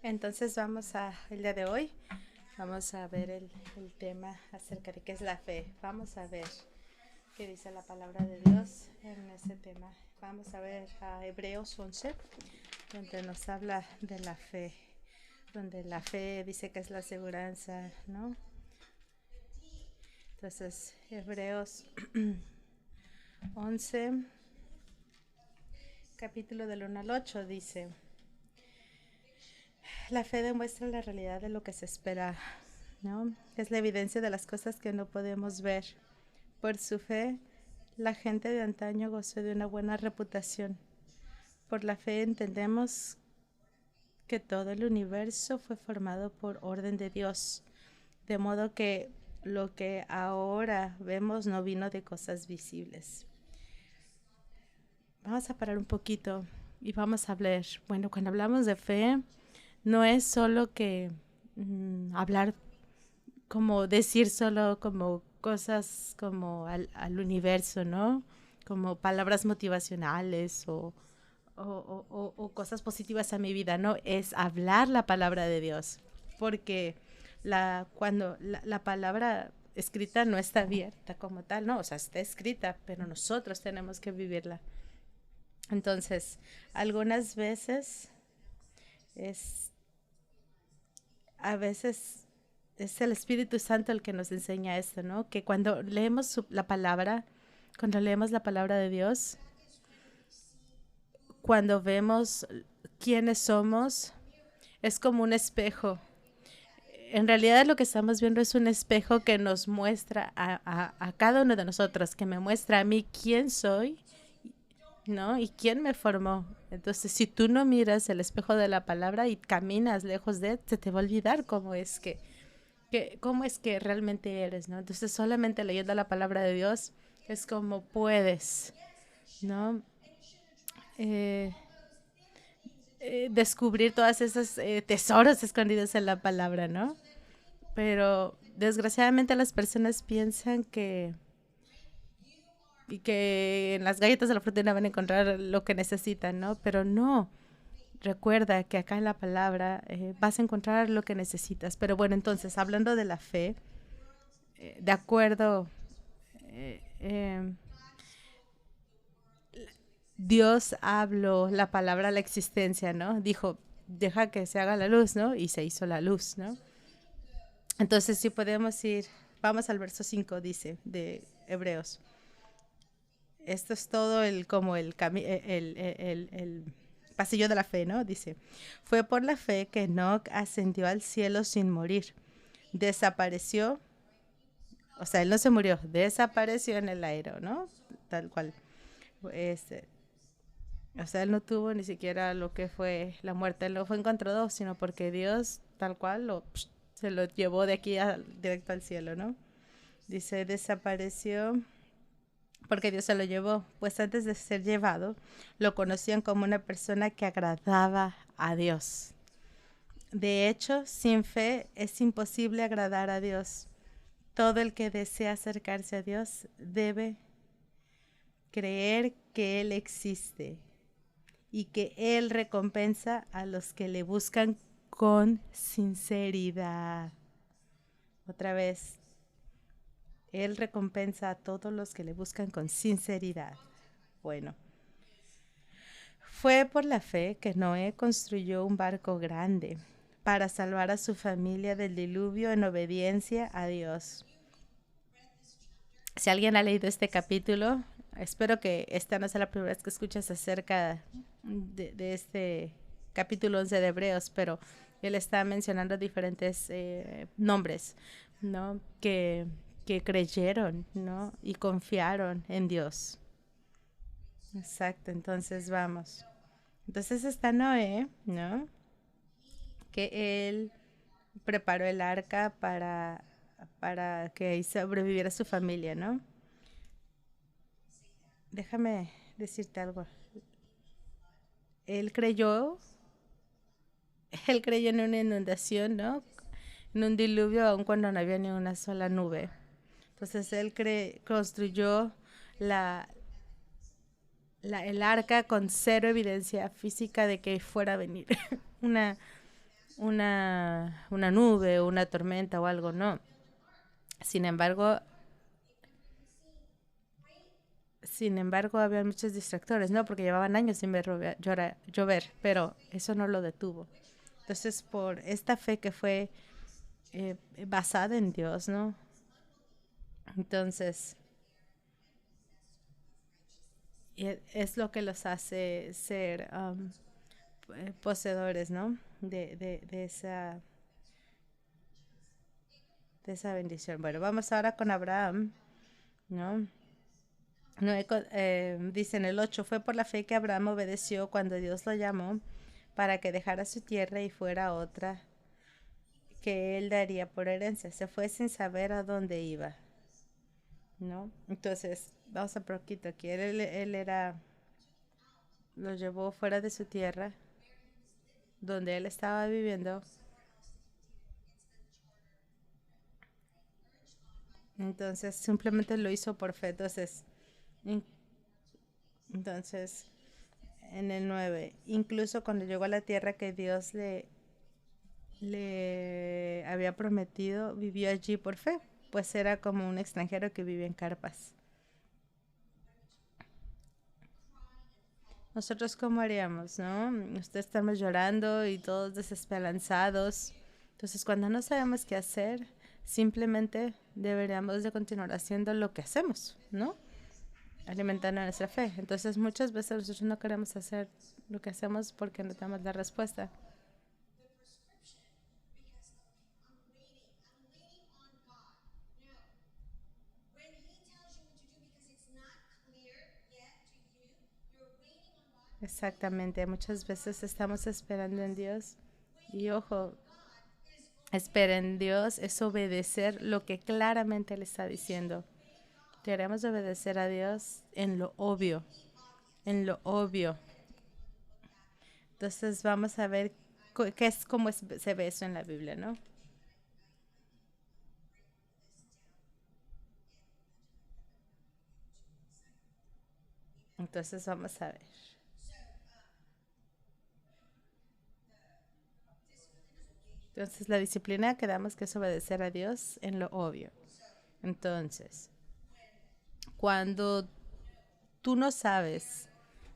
Entonces el día de hoy, vamos a ver el tema acerca de qué es la fe. Vamos a ver qué dice la palabra de Dios en ese tema. Vamos a ver a Hebreos 11, donde nos habla de la fe, donde la fe dice que es la aseguranza, ¿no? Entonces, Hebreos 11, capítulo del 1 al 8 dice: la fe demuestra la realidad de lo que se espera, ¿no? Es la evidencia de las cosas que no podemos ver. Por su fe, la gente de antaño gozó de una buena reputación. Por la fe entendemos que todo el universo fue formado por orden de Dios, de modo que lo que ahora vemos no vino de cosas visibles. Vamos a parar un poquito y vamos a hablar. Bueno, cuando hablamos de fe, no es solo que hablar, como decir solo como cosas como al universo, ¿no? Como palabras motivacionales o cosas positivas a mi vida, ¿no? Es hablar la palabra de Dios, porque cuando la palabra escrita no está abierta como tal, ¿no? O sea, está escrita, pero nosotros tenemos que vivirla. Entonces, algunas veces a veces es el Espíritu Santo el que nos enseña esto, ¿no? Que cuando leemos la palabra de Dios, cuando vemos quiénes somos, es como un espejo. En realidad lo que estamos viendo es un espejo que nos muestra a cada uno de nosotros, que me muestra a mí quién soy, ¿no? Y quién me formó. Entonces, si tú no miras el espejo de la palabra y caminas lejos de él, se te va a olvidar cómo es que realmente eres, ¿no? Entonces, solamente leyendo la palabra de Dios es como puedes, ¿no? Descubrir todas esas tesoros escondidos en la palabra, ¿no? Pero desgraciadamente las personas piensan que en las galletas de la fruta van a encontrar lo que necesitan, ¿no? Pero no. Recuerda que acá en la palabra vas a encontrar lo que necesitas. Pero bueno, entonces, hablando de la fe, de acuerdo, Dios habló la palabra a la existencia, ¿no? Dijo, deja que se haga la luz, ¿no? Y se hizo la luz, ¿no? Entonces, si podemos vamos al verso 5, dice, de Hebreos. Esto es todo el pasillo de la fe, ¿no? Dice, fue por la fe que Enoc ascendió al cielo sin morir. Desapareció, o sea, él no se murió, desapareció en el aire, ¿no? Tal cual. O sea, él no tuvo ni siquiera lo que fue la muerte, él no fue encontrado, sino porque Dios, tal cual, se lo llevó de aquí directo al cielo, ¿no? Dice, desapareció porque Dios se lo llevó, pues antes de ser llevado, lo conocían como una persona que agradaba a Dios. De hecho, sin fe es imposible agradar a Dios. Todo el que desea acercarse a Dios debe creer que Él existe y que Él recompensa a los que le buscan con sinceridad. Otra vez, Él recompensa a todos los que le buscan con sinceridad. Bueno, fue por la fe que Noé construyó un barco grande para salvar a su familia del diluvio en obediencia a Dios. Si alguien ha leído este capítulo, espero que esta no sea la primera vez que escuchas acerca de este capítulo 11 de Hebreos, pero él está mencionando diferentes nombres, ¿no? Que creyeron, ¿no? Y confiaron en Dios. Exacto, entonces vamos. Entonces está Noé, ¿no? Que él preparó el arca para que sobreviviera su familia, ¿no? Déjame decirte algo. Él creyó, él creyó en una inundación, ¿no? En un diluvio, aun cuando no había ni una sola nube. Entonces él construyó el arca con cero evidencia física de que fuera a venir una nube, una tormenta o algo, no. Sin embargo, había muchos distractores, ¿no? Porque llevaban años sin ver llover, pero eso no lo detuvo. Entonces, por esta fe que fue basada en Dios, ¿no? Entonces, es lo que los hace ser poseedores, ¿no? De esa bendición. Bueno, vamos ahora con Abraham, ¿no? Dice en el 8, fue por la fe que Abraham obedeció cuando Dios lo llamó para que dejara su tierra y fuera a otra que él daría por herencia. Se fue sin saber a dónde iba, ¿no? Entonces, vamos a poquito aquí. Lo llevó fuera de su tierra, donde él estaba viviendo. Entonces, simplemente lo hizo por fe. Entonces, en el 9, incluso cuando llegó a la tierra que Dios le había prometido, vivió allí por fe, pues era como un extranjero que vive en carpas. Nosotros, ¿cómo haríamos, no? Ustedes estamos llorando y todos desesperanzados. Entonces, cuando no sabemos qué hacer, simplemente deberíamos de continuar haciendo lo que hacemos, ¿no? Alimentando nuestra fe. Entonces, muchas veces nosotros no queremos hacer lo que hacemos porque no tenemos la respuesta. Exactamente, muchas veces estamos esperando en Dios y ojo, esperar en Dios es obedecer lo que claramente le está diciendo. Queremos obedecer a Dios en lo obvio, en lo obvio. Entonces vamos a ver qué es cómo se ve eso en la Biblia, ¿no? Entonces vamos a ver. Entonces la disciplina que damos que es obedecer a Dios en lo obvio. Entonces, cuando tú no sabes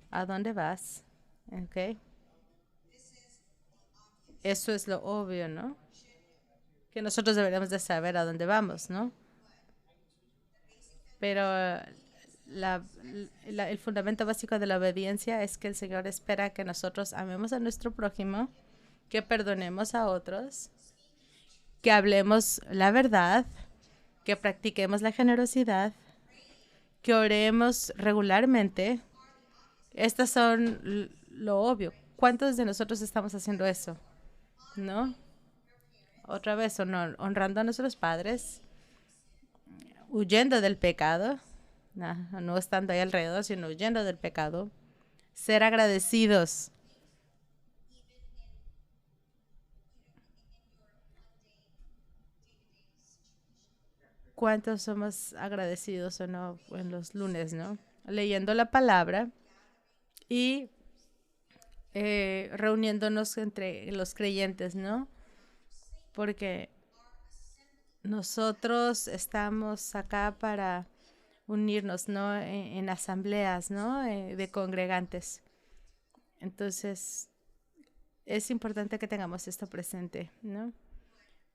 a dónde vas, ¿ok? Eso es lo obvio, ¿no? Que nosotros deberíamos de saber a dónde vamos, ¿no? Pero la- el fundamento básico de la obediencia es que el Señor espera que nosotros amemos a nuestro prójimo, que perdonemos a otros, que hablemos la verdad, que practiquemos la generosidad, que oremos regularmente. Estas son lo obvio. ¿Cuántos de nosotros estamos haciendo eso? ¿No? Otra vez, honrando a nuestros padres, huyendo del pecado, no estando ahí alrededor, sino huyendo del pecado, ser agradecidos. ¿Cuántos somos agradecidos o no en los lunes, no? Leyendo la palabra y reuniéndonos entre los creyentes, ¿no? Porque nosotros estamos acá para unirnos, ¿no? En asambleas, ¿no? De congregantes. Entonces, es importante que tengamos esto presente, ¿no?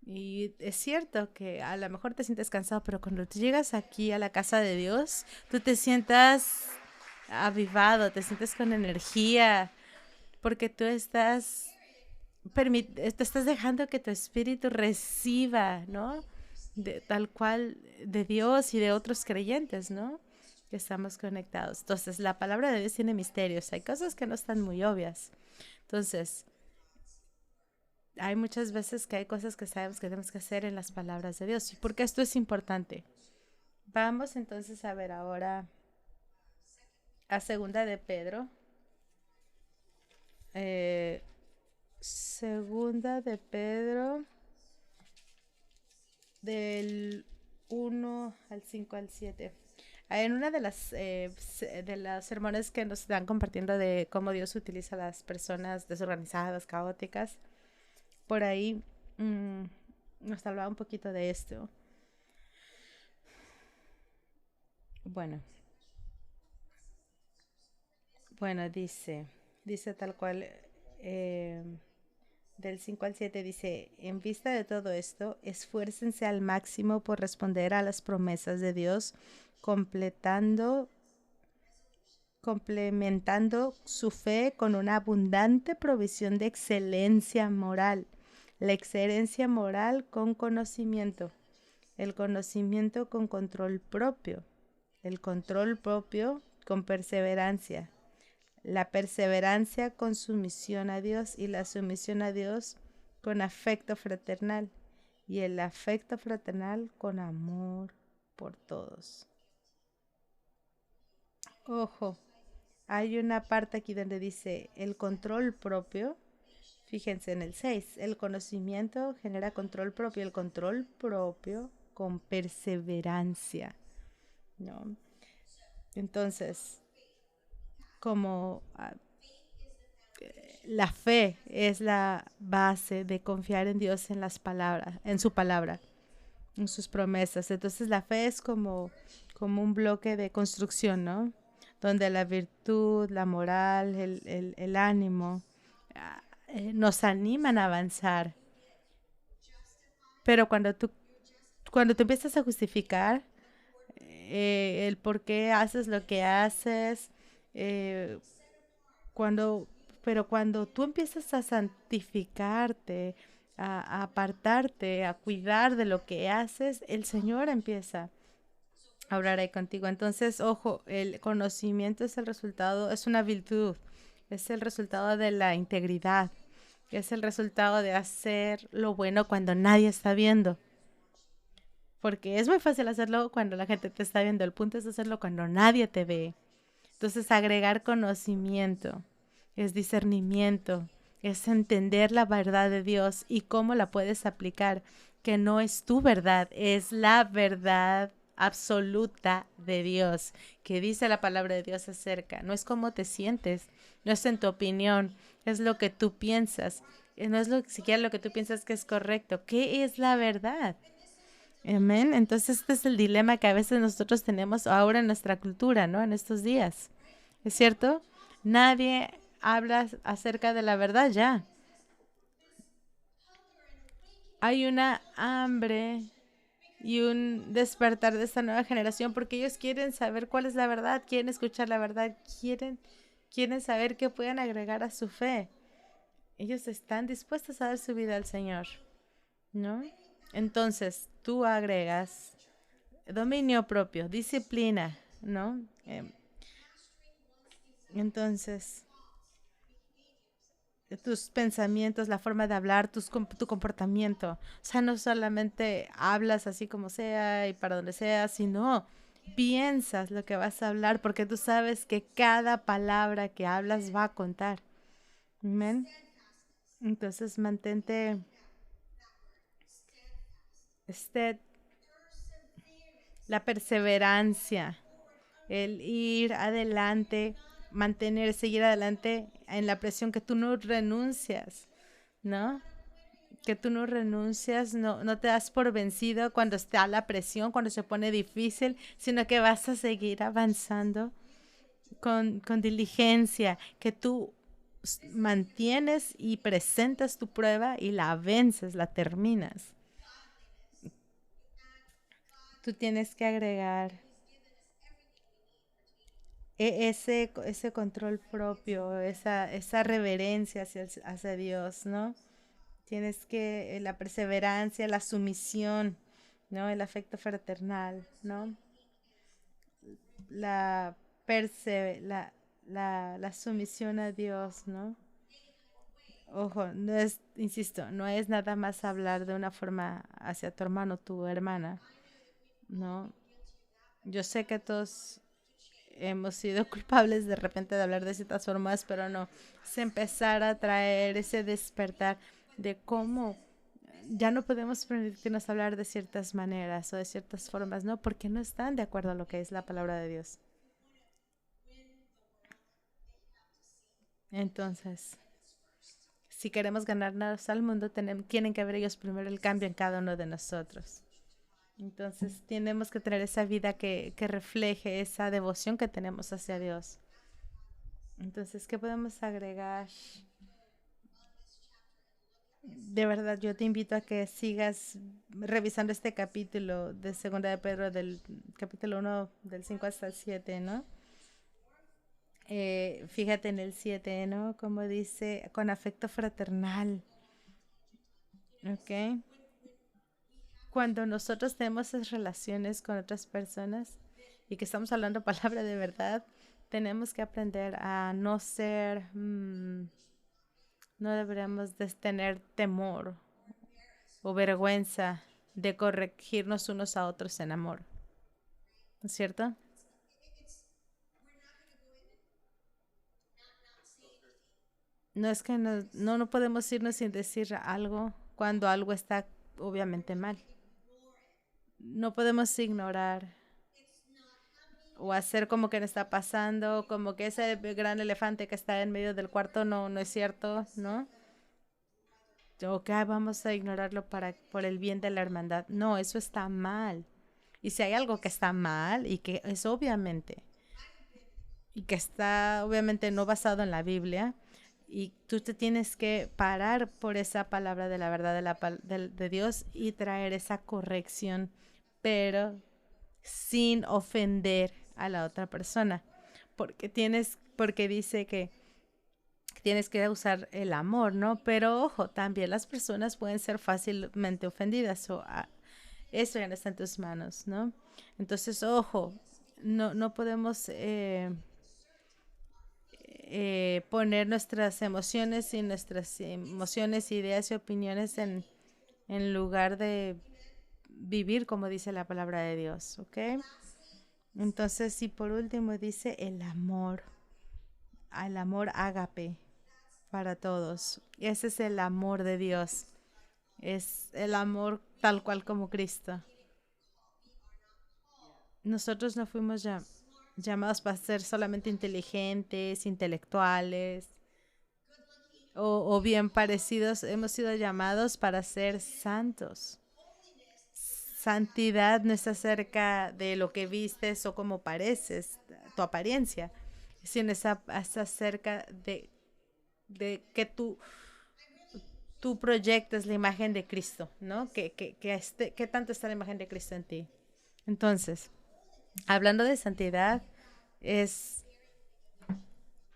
Y es cierto que a lo mejor te sientes cansado, pero cuando tú llegas aquí a la casa de Dios, tú te sientas avivado, te sientes con energía, porque te estás dejando que tu espíritu reciba, ¿no? Tal cual de Dios y de otros creyentes, ¿no? Que estamos conectados. Entonces, la palabra de Dios tiene misterios. Hay cosas que no están muy obvias. Entonces, hay muchas veces que hay cosas que sabemos que tenemos que hacer en las palabras de Dios. ¿Y por qué esto es importante? Vamos entonces a ver ahora a segunda de Pedro. Eh, segunda de Pedro del 1 al 5 al 7. En una de las sermones que nos están compartiendo de cómo Dios utiliza a las personas desorganizadas, caóticas, por ahí nos hablaba un poquito de esto. Bueno, dice tal cual, eh, del 5 al 7 dice, en vista de todo esto, esfuércense al máximo por responder a las promesas de Dios, complementando su fe con una abundante provisión de excelencia moral. La excelencia moral con conocimiento, el conocimiento con control propio, el control propio con perseverancia, la perseverancia con sumisión a Dios y la sumisión a Dios con afecto fraternal y el afecto fraternal con amor por todos. Ojo, hay una parte aquí donde dice el control propio. Fíjense en el 6, el conocimiento genera control propio, el control propio con perseverancia, ¿no? Entonces, como la fe es la base de confiar en Dios, en las palabras, en su palabra, en sus promesas. Entonces la fe es como un bloque de construcción, ¿no? Donde la virtud, la moral, el ánimo nos animan a avanzar. Pero cuando tú empiezas a justificar el por qué haces lo que haces, eh, cuando, pero cuando tú empiezas a santificarte, a apartarte, a cuidar de lo que haces, el Señor empieza a obrar ahí contigo. Entonces, ojo, el conocimiento es el resultado, es una virtud, es el resultado de la integridad, es el resultado de hacer lo bueno cuando nadie está viendo. Porque es muy fácil hacerlo cuando la gente te está viendo. El punto es hacerlo cuando nadie te ve. Entonces, agregar conocimiento es discernimiento, es entender la verdad de Dios y cómo la puedes aplicar, que no es tu verdad, es la verdad absoluta de Dios, que dice la palabra de Dios acerca. No es cómo te sientes, no es en tu opinión, es lo que tú piensas. No es siquiera lo que tú piensas que es correcto. ¿Qué es la verdad? Amén. Entonces este es el dilema que a veces nosotros tenemos ahora en nuestra cultura, ¿no? En estos días. ¿Es cierto? Nadie habla acerca de la verdad ya. Hay una hambre y un despertar de esta nueva generación porque ellos quieren saber cuál es la verdad, quieren escuchar la verdad, quieren saber qué pueden agregar a su fe. Ellos están dispuestos a dar su vida al Señor, ¿no? Entonces, tú agregas dominio propio, disciplina, ¿no? Entonces, tus pensamientos, la forma de hablar, tu comportamiento. O sea, no solamente hablas así como sea y para donde sea, sino piensas lo que vas a hablar porque tú sabes que cada palabra que hablas va a contar. Amén. Entonces, mantente este, la perseverancia, el ir adelante, seguir adelante en la presión que tú no renuncias, ¿no? Que tú no renuncias, no te das por vencido cuando está la presión, cuando se pone difícil, sino que vas a seguir avanzando con diligencia, que tú mantienes y presentas tu prueba y la vences, la terminas. Tú tienes que agregar ese control propio, esa reverencia hacia Dios, ¿no? Tienes que la perseverancia, la sumisión, ¿no? El afecto fraternal, ¿no? La, la sumisión a Dios, ¿no? Ojo, no es, insisto, no es nada más hablar de una forma hacia tu hermano, tu hermana, ¿no? Yo sé que todos hemos sido culpables de repente de hablar de ciertas formas, pero no, es empezar a traer ese despertar de cómo ya no podemos permitirnos hablar de ciertas maneras o de ciertas formas, ¿no? Porque no están de acuerdo a lo que es la palabra de Dios. Entonces, si queremos ganarnos al mundo, tienen que ver ellos primero el cambio en cada uno de nosotros. Entonces, tenemos que tener esa vida que refleje esa devoción que tenemos hacia Dios. Entonces, ¿qué podemos agregar? De verdad, yo te invito a que sigas revisando este capítulo de Segunda de Pedro, del capítulo 1, del 5 hasta el 7, ¿no? Fíjate en el 7, ¿no? Como dice, con afecto fraternal, ¿ok? Cuando nosotros tenemos esas relaciones con otras personas y que estamos hablando palabra de verdad, tenemos que aprender a no ser, no deberíamos de tener temor o vergüenza de corregirnos unos a otros en amor, ¿no es cierto? No es que no podemos irnos sin decir algo cuando algo está obviamente mal. No podemos ignorar o hacer como que no está pasando, como que ese gran elefante que está en medio del cuarto no es cierto, ¿no? O que vamos a ignorarlo por el bien de la hermandad. No, eso está mal. Y si hay algo que está mal y que es obviamente, y que está obviamente no basado en la Biblia, y tú te tienes que parar por esa palabra de la verdad de Dios y traer esa corrección, pero sin ofender a la otra persona, porque dice que tienes que usar el amor, ¿no? Pero ojo, también las personas pueden ser fácilmente ofendidas eso ya no está en tus manos, ¿no? Entonces, ojo, no podemos poner nuestras emociones, ideas y opiniones en lugar de vivir como dice la palabra de Dios, ¿ok? Entonces, y por último dice el amor ágape para todos. Ese es el amor de Dios. Es el amor tal cual como Cristo. Nosotros no fuimos llamados para ser solamente inteligentes, intelectuales o bien parecidos. Hemos sido llamados para ser santos. Santidad no es acerca de lo que vistes o cómo pareces, tu apariencia, sino es acerca de que tú proyectas la imagen de Cristo, ¿no? Que tanto está la imagen de Cristo en ti. Entonces, hablando de santidad, es,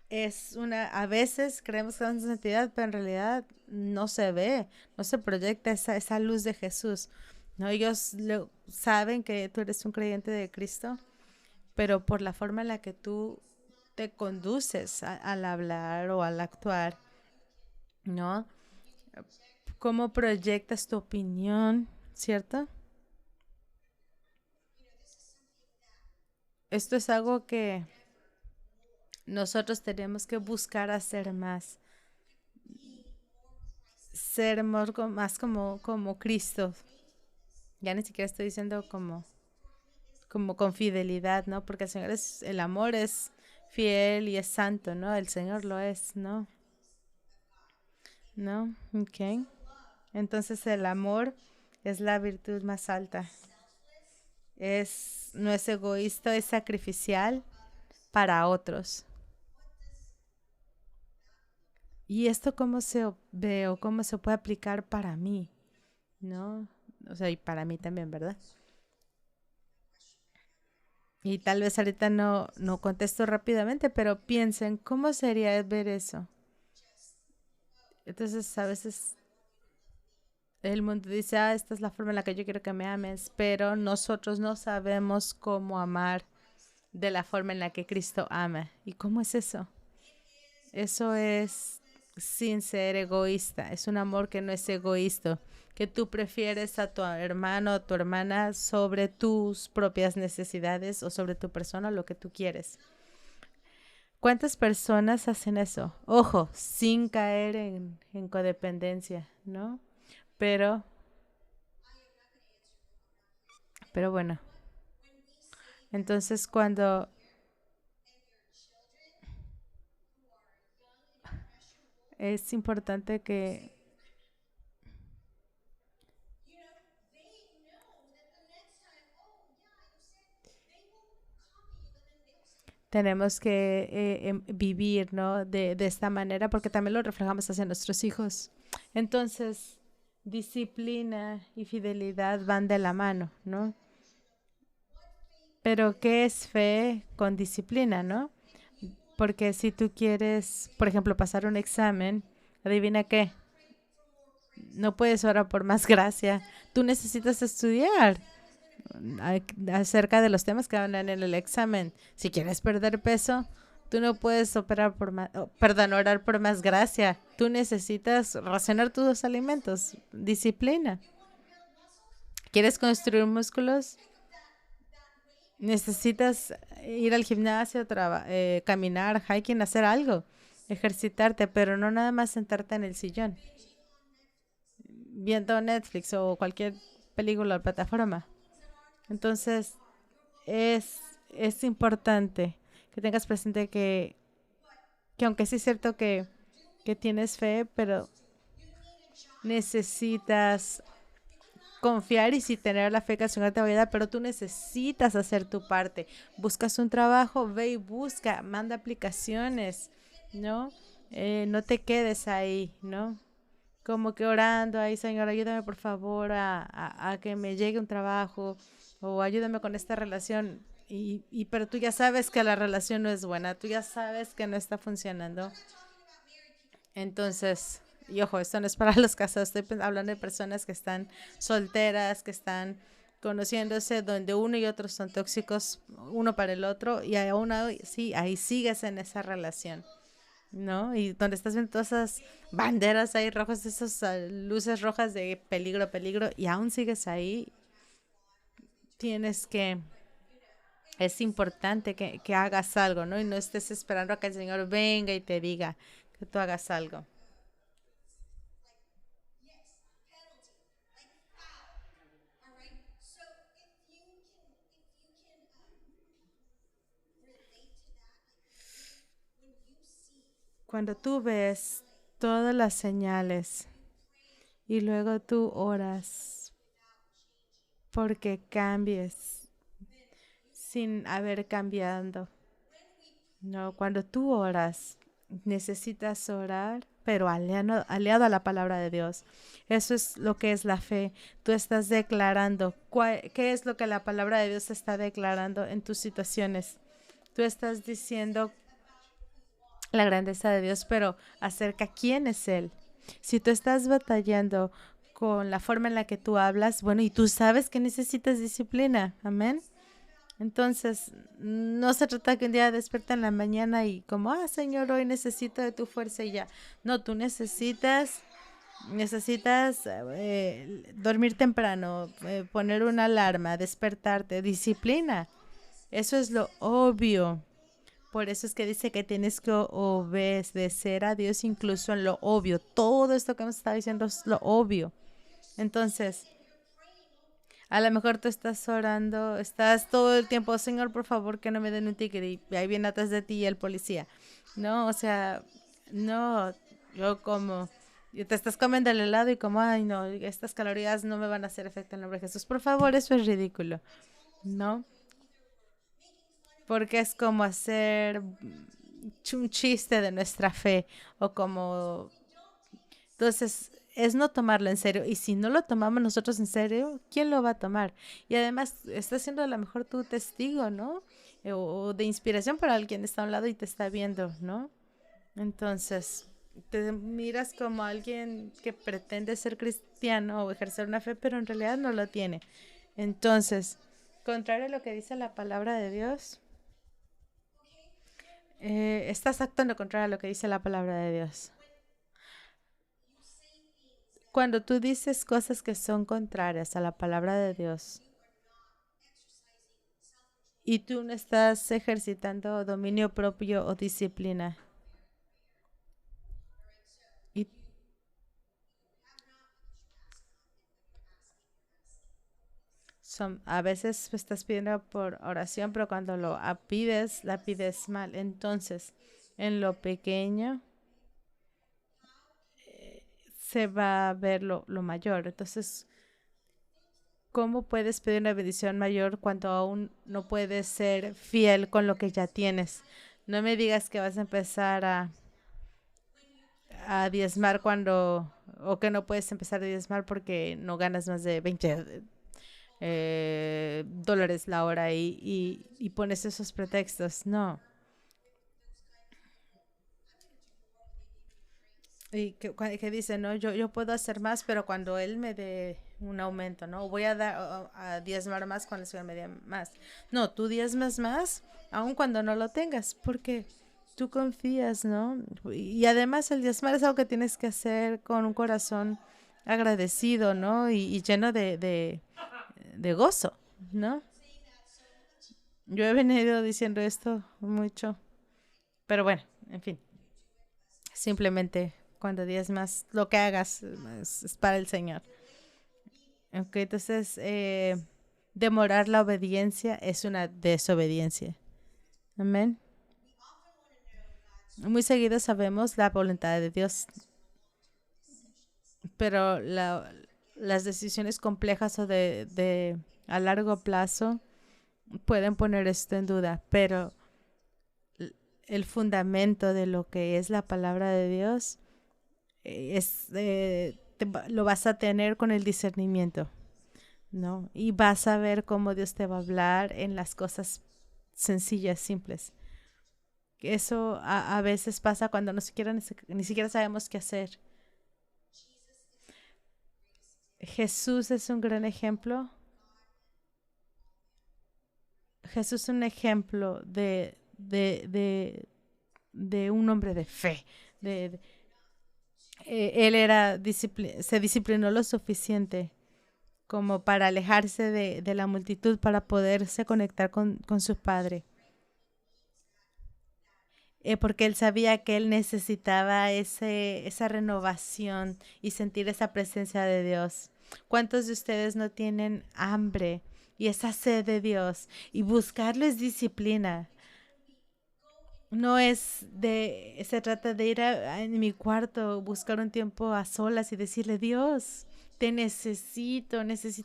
a veces creemos que es santidad, pero en realidad no se ve, no se proyecta esa luz de Jesús. ¿No? Ellos saben que tú eres un creyente de Cristo, pero por la forma en la que tú te conduces al hablar o al actuar, ¿no? Cómo proyectas tu opinión, ¿cierto? Esto es algo que nosotros tenemos que buscar hacer más, ser más como Cristo. Ya ni siquiera estoy diciendo como con fidelidad, ¿no? Porque el amor es fiel y es santo, ¿no? El Señor lo es, ¿no? ¿No? Ok. Entonces el amor es la virtud más alta. No es egoísta, es sacrificial para otros. ¿Y esto cómo se ve o cómo se puede aplicar para mí? ¿No? O sea, y para mí también, ¿verdad? Y tal vez ahorita no contesto rápidamente, pero piensen, ¿cómo sería ver eso? Entonces, a veces el mundo dice, esta es la forma en la que yo quiero que me ames, pero nosotros no sabemos cómo amar de la forma en la que Cristo ama. ¿Y cómo es eso? Eso es sin ser egoísta. Es un amor que no es egoísta, que tú prefieres a tu hermano o tu hermana sobre tus propias necesidades o sobre tu persona, lo que tú quieres. ¿Cuántas personas hacen eso? Ojo, sin caer en codependencia, ¿no? Pero, pero bueno, entonces es importante que tenemos que vivir, ¿no? De esta manera, porque también lo reflejamos hacia nuestros hijos. Entonces, disciplina y fidelidad van de la mano, ¿no? Pero ¿qué es fe con disciplina, no? Porque si tú quieres, por ejemplo, pasar un examen, adivina qué, no puedes orar por más gracia. Tú necesitas estudiar acerca de los temas que hablan en el examen. Si quieres perder peso, tú no puedes operar por más, perdón, orar por más gracia. Tú necesitas racionar tus alimentos, disciplina. ¿Quieres construir músculos? Necesitas ir al gimnasio, caminar, hiking, hacer algo, ejercitarte, pero no nada más sentarte en el sillón viendo Netflix o cualquier película o plataforma. Entonces, es importante que tengas presente que aunque sí es cierto que tienes fe, pero necesitas confiar y sí tener la fe que el Señor te va a ayudar, pero tú necesitas hacer tu parte. Buscas un trabajo, ve y busca, manda aplicaciones, ¿no? No te quedes ahí, ¿no? Como que orando, ay Señor, ayúdame por favor a que me llegue un trabajo o ayúdame con esta relación. Pero tú ya sabes que la relación no es buena, tú ya sabes que no está funcionando. Entonces, y ojo, esto no es para los casados, estoy hablando de personas que están solteras, que están conociéndose, donde uno y otro son tóxicos, uno para el otro, y aún sí, ahí sigues en esa relación, ¿no? Y donde estás viendo todas esas banderas ahí rojas, esas luces rojas de peligro, peligro, y aún sigues ahí, tienes que, es importante que hagas algo, ¿no? Y no estés esperando a que el Señor venga y te diga que tú hagas algo. Cuando tú ves todas las señales y luego tú oras porque cambies sin haber cambiado. No, cuando tú oras, necesitas orar, pero aliado a la palabra de Dios. Eso es lo que es la fe. Tú estás declarando qué es lo que la palabra de Dios está declarando en tus situaciones. Tú estás diciendo la grandeza de Dios, pero acerca quién es Él. Si tú estás batallando con la forma en la que tú hablas, bueno, y tú sabes que necesitas disciplina, amén. Entonces, no se trata que un día despierta en la mañana y como, Señor, hoy necesito de tu fuerza y ya. No, tú necesitas dormir temprano, poner una alarma, despertarte, disciplina. Eso es lo obvio. Por eso es que dice que tienes que obedecer a Dios incluso en lo obvio. Todo esto que hemos estado diciendo es lo obvio. Entonces, a lo mejor tú estás orando, estás todo el tiempo, Señor, por favor, que no me den un ticket y ahí viene atrás de ti el policía. No, o sea, no, y te estás comiendo el helado y como, ay, no, estas calorías no me van a hacer efecto en el nombre de Jesús. Por favor, eso es ridículo, ¿no? Porque es como hacer un chiste de nuestra fe o como entonces es no tomarlo en serio y si no lo tomamos nosotros en serio, ¿quién lo va a tomar? Y además está siendo a lo mejor tu testigo, ¿no? O de inspiración para alguien que está a un lado y te está viendo, ¿no? Entonces te miras como alguien que pretende ser cristiano o ejercer una fe, pero en realidad no lo tiene. Entonces, contrario a lo que dice la palabra de Dios, estás actuando contrario a lo que dice la palabra de Dios. Cuando tú dices cosas que son contrarias a la palabra de Dios y tú no estás ejercitando dominio propio o disciplina, y a veces estás pidiendo por oración, pero cuando pides, la pides mal. Entonces, en lo pequeño, se va a ver lo mayor. Entonces, ¿cómo puedes pedir una bendición mayor cuando aún no puedes ser fiel con lo que ya tienes? No me digas que vas a empezar a diezmar o que no puedes empezar a diezmar porque no ganas más de 20 dólares la hora y pones esos pretextos. No. Y que dice, no, yo puedo hacer más, pero cuando él me dé un aumento, ¿no? Voy a dar a diezmar más cuando el Señor me dé más. No, tú diezmas más, aun cuando no lo tengas, porque tú confías, ¿no? Y además el diezmar es algo que tienes que hacer con un corazón agradecido, ¿no? Y lleno de gozo, ¿no? Yo he venido diciendo esto mucho, pero bueno, en fin. Simplemente cuando diezmas, lo que hagas es para el Señor. Ok, entonces, demorar la obediencia es una desobediencia. Amén. Muy seguido sabemos la voluntad de Dios, pero las decisiones complejas o de a largo plazo pueden poner esto en duda, pero el fundamento de lo que es la palabra de Dios lo vas a tener con el discernimiento, ¿no? Y vas a ver cómo Dios te va a hablar en las cosas sencillas, simples. Eso a veces pasa cuando ni siquiera sabemos qué hacer. Jesús es un gran ejemplo. Jesús es un ejemplo de un hombre de fe. Él se disciplinó lo suficiente como para alejarse de la multitud para poderse conectar con su padre. Porque él sabía que él necesitaba esa renovación y sentir esa presencia de Dios. ¿Cuántos de ustedes no tienen hambre y esa sed de Dios? Y buscarlo es disciplina. No se trata de ir en mi cuarto, buscar un tiempo a solas y decirle, Dios, te necesito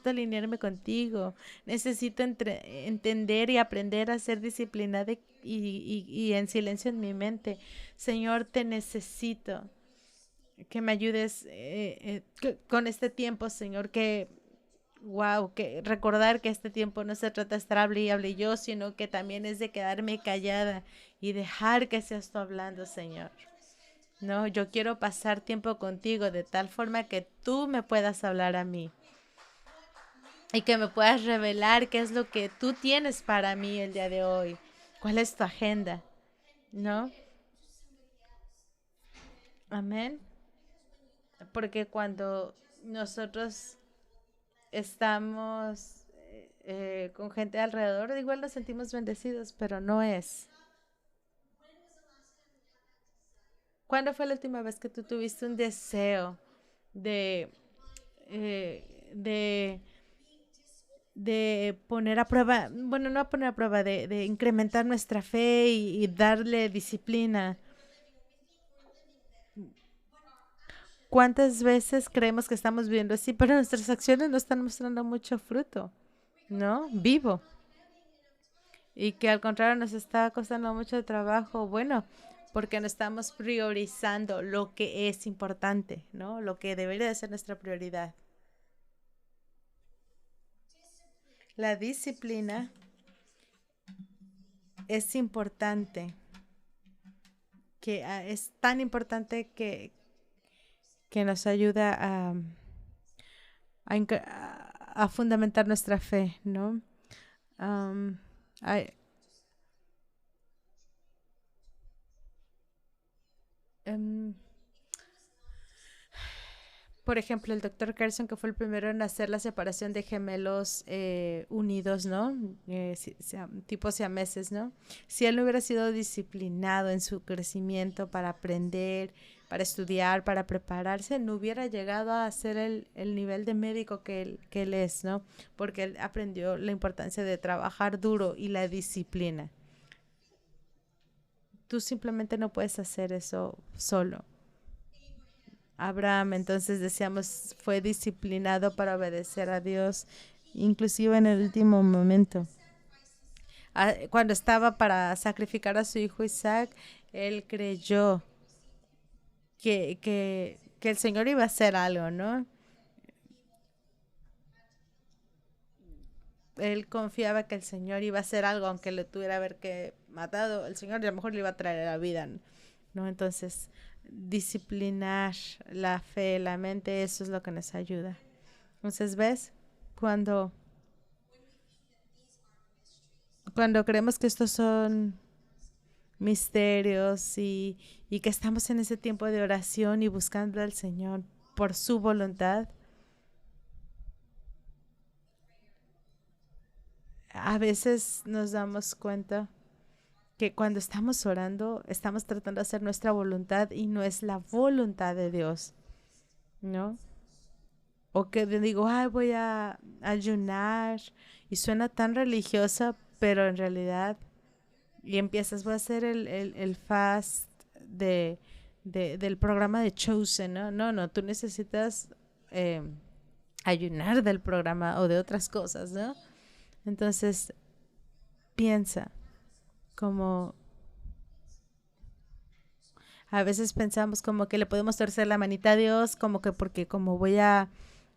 alinearme contigo, necesito entender y aprender a ser disciplinada y en silencio en mi mente. Señor, te necesito que me ayudes con este tiempo, Señor, wow, que recordar que este tiempo no se trata de estar hable y yo, sino que también es de quedarme callada y dejar que seas tú hablando, Señor. No, yo quiero pasar tiempo contigo de tal forma que tú me puedas hablar a mí y que me puedas revelar qué es lo que tú tienes para mí el día de hoy. ¿Cuál es tu agenda? ¿No? Amén. Porque cuando nosotros estamos con gente alrededor, igual nos sentimos bendecidos, pero no es. ¿Cuándo fue la última vez que tú tuviste un deseo de, de, de poner a prueba, bueno, no a poner a prueba, de incrementar nuestra fe y darle disciplina? ¿Cuántas veces creemos que estamos viviendo así, pero nuestras acciones no están mostrando mucho fruto, ¿no? Vivo. Y que al contrario nos está costando mucho trabajo, bueno, porque no estamos priorizando lo que es importante, ¿no? Lo que debería de ser nuestra prioridad. La disciplina es importante, es tan importante que nos ayuda a fundamentar nuestra fe, ¿no? Um, hay- em, por ejemplo, el doctor Carson, que fue el primero en hacer la separación de gemelos unidos, ¿no? Tipo siameses, ¿no? Si él no hubiera sido disciplinado en su crecimiento para aprender, para estudiar, para prepararse, no hubiera llegado a ser el nivel de médico que él es, ¿no? Porque él aprendió la importancia de trabajar duro y la disciplina. Tú simplemente no puedes hacer eso solo. Abraham, entonces decíamos, fue disciplinado para obedecer a Dios, inclusive en el último momento. Cuando estaba para sacrificar a su hijo Isaac, él creyó que el Señor iba a hacer algo, ¿no? Él confiaba que el Señor iba a hacer algo, aunque le tuviera haber que matado. El Señor a lo mejor le iba a traer a la vida, ¿no? Entonces, disciplinar la fe, la mente, eso es lo que nos ayuda. Entonces, ¿ves? Cuando creemos que estos son misterios y que estamos en ese tiempo de oración y buscando al Señor por su voluntad, a veces nos damos cuenta que cuando estamos orando, estamos tratando de hacer nuestra voluntad y no es la voluntad de Dios, ¿no? O que digo, ay, voy a ayunar y suena tan religiosa, pero en realidad, y empiezas, voy a hacer el fast del programa de Chosen, ¿no? No, tú necesitas ayunar del programa o de otras cosas, ¿no? Entonces, piensa como a veces pensamos como que le podemos torcer la manita a Dios, como que porque como voy a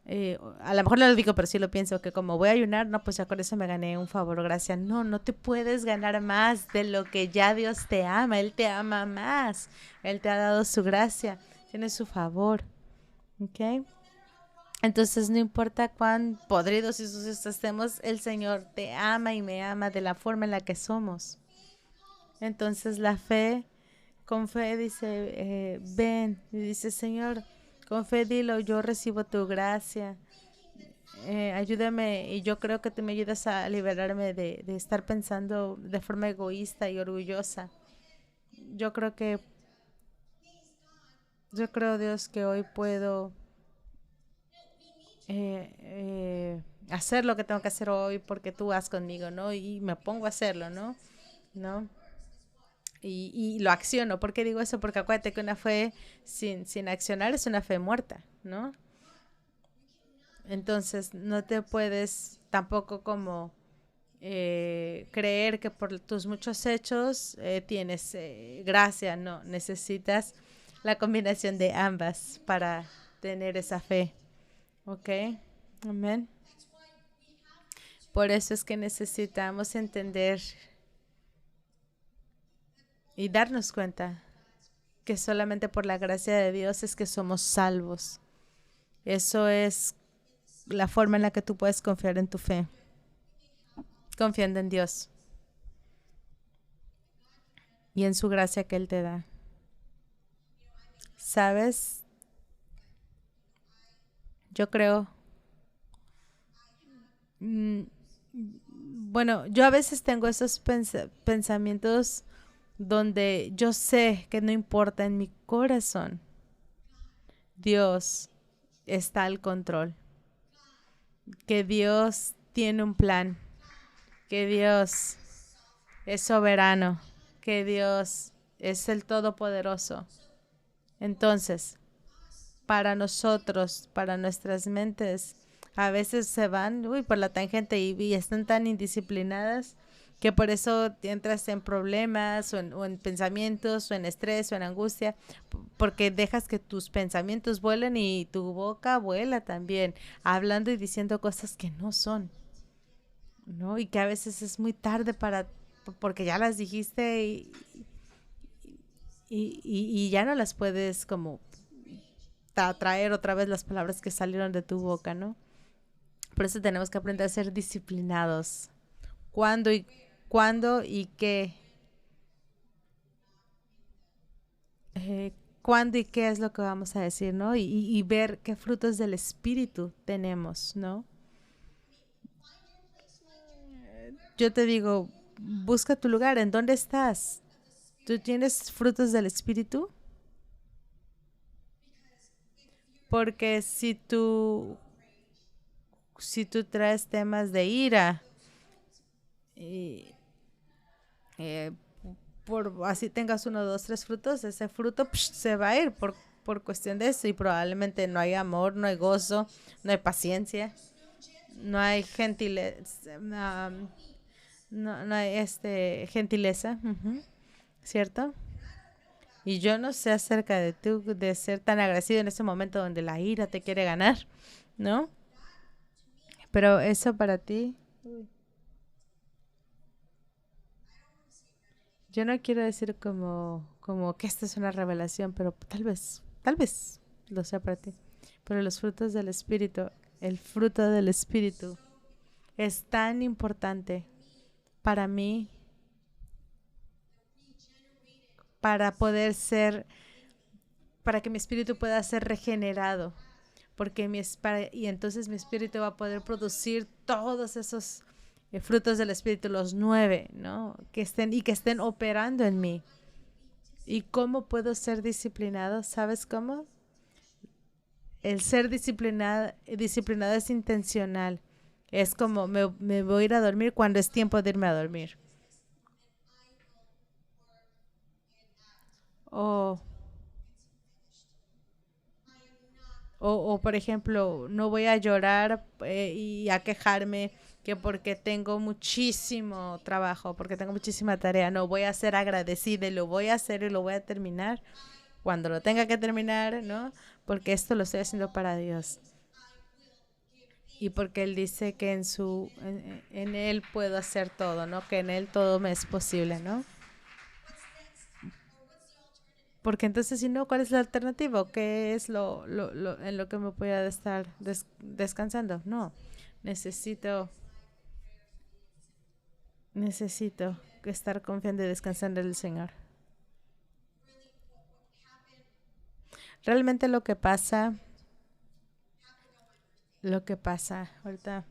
lo mejor no lo digo, pero sí lo pienso, que como voy a ayunar, no, pues ya con eso me gané un favor, gracias. No, no te puedes ganar más de lo que ya Dios te ama. Él te ama más. Él te ha dado su gracia, tiene su favor. ¿Ok? Entonces no importa cuán podridos y sucios estemos, el Señor te ama y me ama de la forma en la que somos. Entonces la fe, con fe dice, ven, y dice, Señor, con fe dilo, yo recibo tu gracia. Ayúdame, y yo creo que tú me ayudas a liberarme de estar pensando de forma egoísta y orgullosa. Yo creo que, Dios, que hoy puedo hacer lo que tengo que hacer hoy porque tú vas conmigo, ¿no? Y me pongo a hacerlo, ¿no? ¿No? Y lo acciono. ¿Por qué digo eso? Porque acuérdate que una fe sin accionar es una fe muerta, ¿no? Entonces no te puedes tampoco como creer que por tus muchos hechos tienes gracia. No, necesitas la combinación de ambas para tener esa fe. ¿Ok? Amén. Por eso es que necesitamos entender y darnos cuenta que solamente por la gracia de Dios es que somos salvos. Eso es la forma en la que tú puedes confiar en tu fe, confiando en Dios y en su gracia que Él te da. ¿Sabes? Yo creo, bueno, yo a veces tengo esos pensamientos donde yo sé que no importa en mi corazón, Dios está al control, que Dios tiene un plan, que Dios es soberano, que Dios es el Todopoderoso. Entonces, para nuestras mentes, a veces se van por la tangente y están tan indisciplinadas que por eso entras en problemas o en pensamientos o en estrés o en angustia, porque dejas que tus pensamientos vuelen y tu boca vuela también, hablando y diciendo cosas que no son, ¿no? Y que a veces es muy tarde porque ya las dijiste y ya no las puedes como traer otra vez las palabras que salieron de tu boca, ¿no? Por eso tenemos que aprender a ser disciplinados. ¿Cuándo y qué? ¿Cuándo y qué es lo que vamos a decir, ¿no? Y ver qué frutos del Espíritu tenemos, ¿no? Yo te digo, busca tu lugar. ¿En dónde estás? ¿Tú tienes frutos del Espíritu? Porque si tú traes temas de ira y por así tengas 1, 2, 3 frutos, ese fruto se va a ir por cuestión de eso, y probablemente no hay amor, no hay gozo, no hay paciencia, no hay gentileza, no hay gentileza, ¿cierto? Y yo no sé acerca de tú, de ser tan agradecido en ese momento donde la ira te quiere ganar, ¿no? Pero eso para ti, yo no quiero decir como que esta es una revelación, pero tal vez lo sea para ti. Pero los frutos del Espíritu, el fruto del Espíritu es tan importante para mí, para poder ser, para que mi espíritu pueda ser regenerado, porque y entonces mi espíritu va a poder producir todos esos frutos del espíritu, los 9, ¿no? Que estén operando en mí. ¿Y cómo puedo ser disciplinado? ¿Sabes cómo? El ser disciplinado es intencional. Es como me voy a ir a dormir cuando es tiempo de irme a dormir. O, por ejemplo, no voy a llorar y a quejarme que porque tengo muchísimo trabajo, porque tengo muchísima tarea. No, voy a ser agradecida y lo voy a hacer y lo voy a terminar cuando lo tenga que terminar, ¿no? Porque esto lo estoy haciendo para Dios. Y porque Él dice que en Él puedo hacer todo, ¿no? Que en Él todo me es posible, ¿no? Porque entonces, si no, ¿cuál es la alternativa? ¿Qué es en lo que me voy a estar descansando? No, necesito, necesito estar confiando y descansando en el Señor. Realmente lo que pasa, ahorita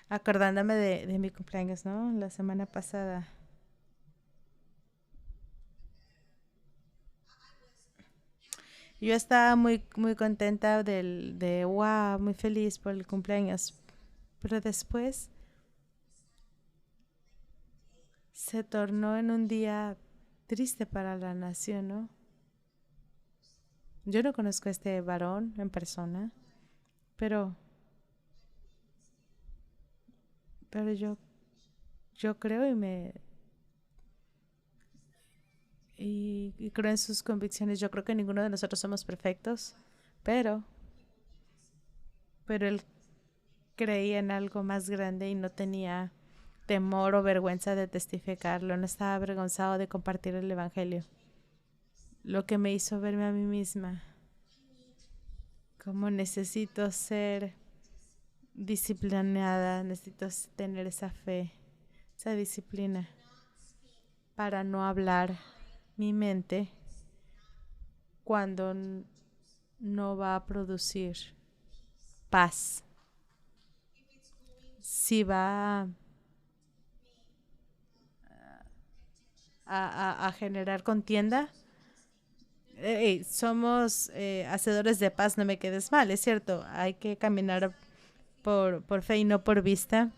acordándome de mi cumpleaños, ¿no? La semana pasada. Yo estaba muy contenta wow, muy feliz por el cumpleaños. Pero después se tornó en un día triste para la nación, ¿no? Yo no conozco a este varón en persona, pero, pero yo creo y creo en sus convicciones. Yo creo que ninguno de nosotros somos perfectos, pero, pero él creía en algo más grande y no tenía temor o vergüenza de testificarlo, no estaba avergonzado de compartir el Evangelio. Lo que me hizo verme a mí misma como necesito ser disciplinada, necesito tener esa fe, esa disciplina para no hablar mi mente cuando no va a producir paz. Si va a generar contienda. Somos hacedores de paz, no me quedes mal, es cierto, hay que caminar por fe y no por vista.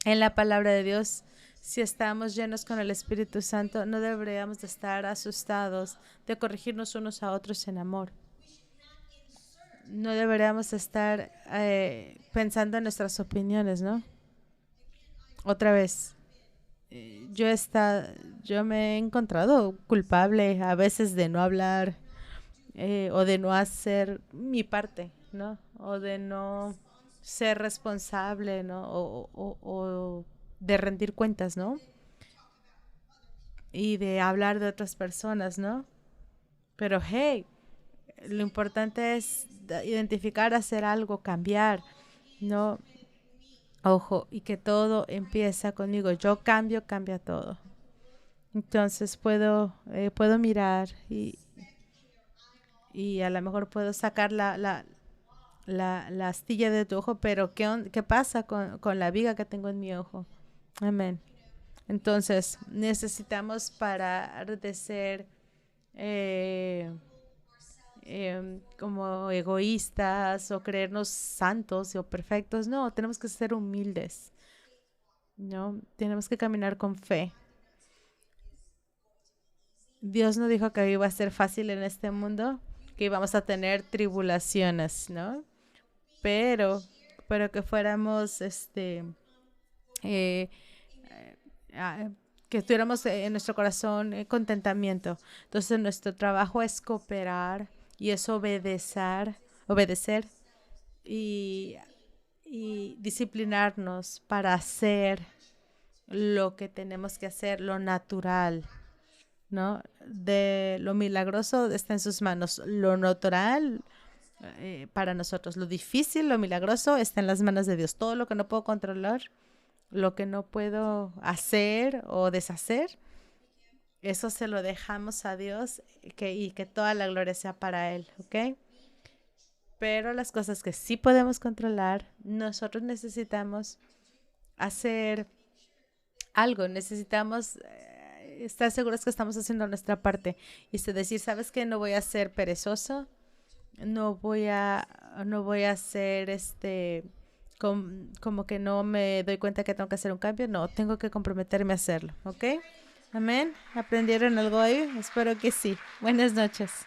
En la palabra de Dios, si estamos llenos con el Espíritu Santo, no deberíamos de estar asustados de corregirnos unos a otros en amor. No deberíamos estar pensando en nuestras opiniones, ¿no? Otra vez, yo me he encontrado culpable a veces de no hablar o de no hacer mi parte, ¿no? O de no ser responsable, ¿no? O de rendir cuentas, ¿no? Y de hablar de otras personas, ¿no? Pero hey, lo importante es identificar, hacer algo, cambiar, ¿no? Ojo, y que todo empieza conmigo. Yo cambio, cambia todo. Entonces puedo mirar y a lo mejor puedo sacar la astilla de tu ojo, pero ¿qué pasa con la viga que tengo en mi ojo? Amén. Entonces, necesitamos parar de ser eh, como egoístas o creernos santos o perfectos. No, tenemos que ser humildes, ¿no? Tenemos que caminar con fe. Dios no dijo que iba a ser fácil en este mundo. que íbamos a tener tribulaciones, ¿no? Pero, pero que fuéramos, eh, ah, que tuviéramos en nuestro corazón contentamiento. Entonces, nuestro trabajo es cooperar y es obedecer y, y disciplinarnos para hacer lo que tenemos que hacer, lo natural, ¿no? De lo milagroso está en sus manos. Lo natural para nosotros, lo difícil, lo milagroso está en las manos de Dios. Todo lo que no puedo controlar, lo que no puedo hacer o deshacer, eso se lo dejamos a Dios y que toda la gloria sea para Él, ¿ok? Pero las cosas que sí podemos controlar, nosotros necesitamos hacer algo, necesitamos estar seguros que estamos haciendo nuestra parte y decir, ¿sabes qué? No voy a ser perezoso, no voy a ser como que no me doy cuenta que tengo que hacer un cambio. No, tengo que comprometerme a hacerlo, ¿ok? Amén. ¿Aprendieron algo hoy? Espero que sí. Buenas noches.